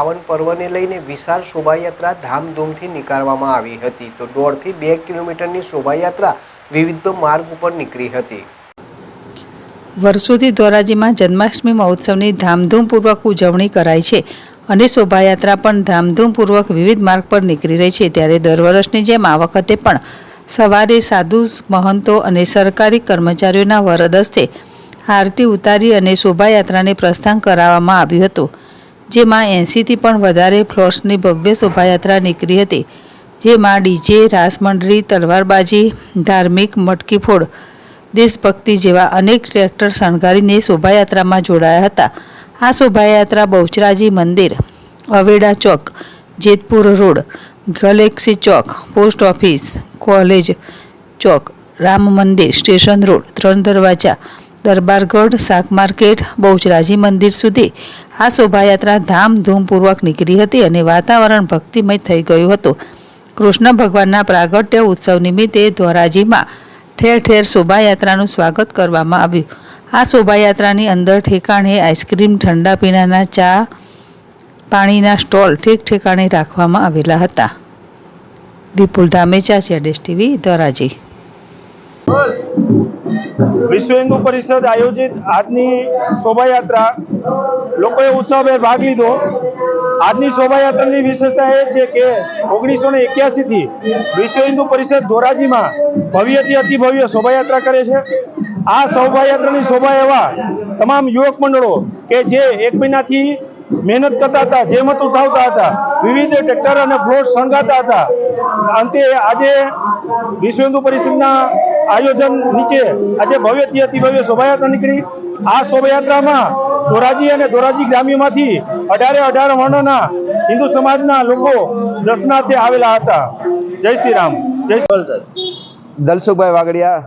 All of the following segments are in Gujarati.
પાવન પર્વને લઈને વિશાળ શોભાયાત્રા ધામધૂમથી નીકાળવામાં આવી હતી તો 1.5 થી 2 કિલોમીટરની શોભાયાત્રા વિવિધ માર્ગ ઉપર નીકળી હતી। વર્ષોથી ધોરાજીમાં જન્માષ્ટમી મહોત્સવની ધામધૂમપૂર્વક ઉજવણી કરાય છે અને શોભાયાત્રા પણ ધામધૂમપૂર્વક વિવિધ માર્ગ પર નીકળી રહી છે। ત્યારે દર વર્ષની જેમ આ વખતે પણ સવારે સાધુ મહંતો અને સરકારી કર્મચારીઓના વરદ હસ્તે આરતી ઉતારી અને શોભાયાત્રાને પ્રસ્થાન કરાવવામાં આવ્યું હતું, જેમાં 80થી પણ વધારે ફ્લોટ્સની ભવ્ય શોભાયાત્રા નીકળી હતી, જેમાં ડીજે, રાસમંડળી, તલવારબાજી, ધાર્મિક મટકી ફોડ, દેશભક્તિ જેવા અનેક ટ્રેક્ટર શણગારીને શોભાયાત્રામાં જોડાયા હતા। આ શોભાયાત્રા બહુચરાજી મંદિર, અવેડા ચોક, જેતપુર રોડ, ગેલેક્સી ચોક, પોસ્ટ ઓફિસ, કોલેજ ચોક, રામ મંદિર, સ્ટેશન રોડ, ત્રણ દરવાજા, દરબારગઢ, શાક માર્કેટ, બહુચરાજી મંદિર સુધી આ શોભાયાત્રા ધામધૂમપૂર્વક નીકળી હતી અને વાતાવરણ ભક્તિમય થઈ ગયું હતું। કૃષ્ણ ભગવાનના પ્રાગટ્ય ઉત્સવ નિમિત્તે ધોરાજીમાં ઠેર ઠેર શોભાયાત્રાનું સ્વાગત કરવામાં આવ્યું। આ શોભાયાત્રાની અંદર ઠેકાણે આઈસ્ક્રીમ, ઠંડા પીણાના, ચા પાણીના સ્ટોલ ઠેક ઠેકાણે રાખવામાં આવેલા હતા। વિપુલ ધામેચા, ZS TV, ધોરાજી। વિશ્વ હિન્દુ પરિષદ આયોજિત આજની શોભાયાત્રા લોકોએ ઉત્સાહભેર ભાગ લીધો। આજની શોભાયાત્રાની વિશેષતા એ છે કે 1981 થી વિશ્વ હિન્દુ પરિષદ ધોરાજીમાં ભવ્યથી અતિ ભવ્ય શોભાયાત્રા કરે છે। આ શોભાયાત્રાની શોભા એવા તમામ યુવક મંડળો કે જે એક મહિનાથી મહેનત કરતા હતા, જેમત ઉઠાવતા હતા, વિવિધ ટ્રેક્ટર અને ફ્લોટ શણગારતા હતા, અંતે આજે વિશ્વ હિન્દુ પરિષદના આયોજન નીચે આજે ભવ્યથી અતિ ભવ્ય શોભાયાત્રા નીકળી। આ શોભાયાત્રામાં ધોરાજી અને ધોરાજી ગ્રામ્યમાંથી 18 વર્ણના હિન્દુ સમાજના લોકો દર્શનાર્થે આવેલા હતા। જય શ્રી રામ, જય શ્રી દલસુખભાઈ વાગડિયા,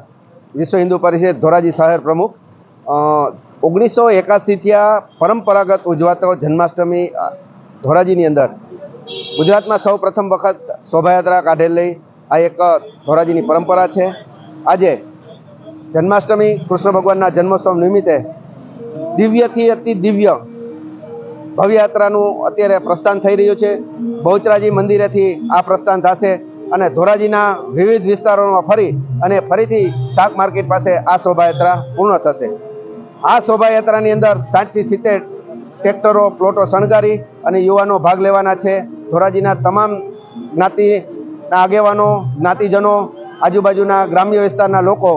વિશ્વ હિન્દુ પરિષદ ધોરાજી શહેર પ્રમુખ। 1981 થી આ પરંપરાગત ઉજવાતો જન્માષ્ટમી ધોરાજીની અંદર ગુજરાતમાં સૌ પ્રથમ વખત શોભાયાત્રા કાઢેલી આ એક ધોરાજીની પરંપરા છે। આજે જન્માષ્ટમી કૃષ્ણ ભગવાનના જન્મોત્સવ નિમિત્તે દિવ્યથી અતિ દિવ્ય ભવ્યયાત્રાનું અત્યારે પ્રસ્થાન થઈ રહ્યું છે। બહુચરાજી મંદિરેથી આ પ્રસ્થાન થશે અને ધોરાજીના વિવિધ વિસ્તારોમાં ફરી અને ફરીથી શાક માર્કેટ પાસે આ શોભાયાત્રા પૂર્ણ થશે। આ શોભાયાત્રાની અંદર 60 થી 70 ટ્રેક્ટરો, પ્લોટો શણગારી અને યુવાનો ભાગ લેવાના છે। ધોરાજીના તમામ જ્ઞાતિના આગેવાનો, જ્ઞાતિજનો, આજુબાજુના ગ્રામ્ય વિસ્તારના લોકો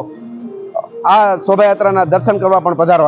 આ શોભાયાત્રાના દર્શન કરવા પણ પધારવા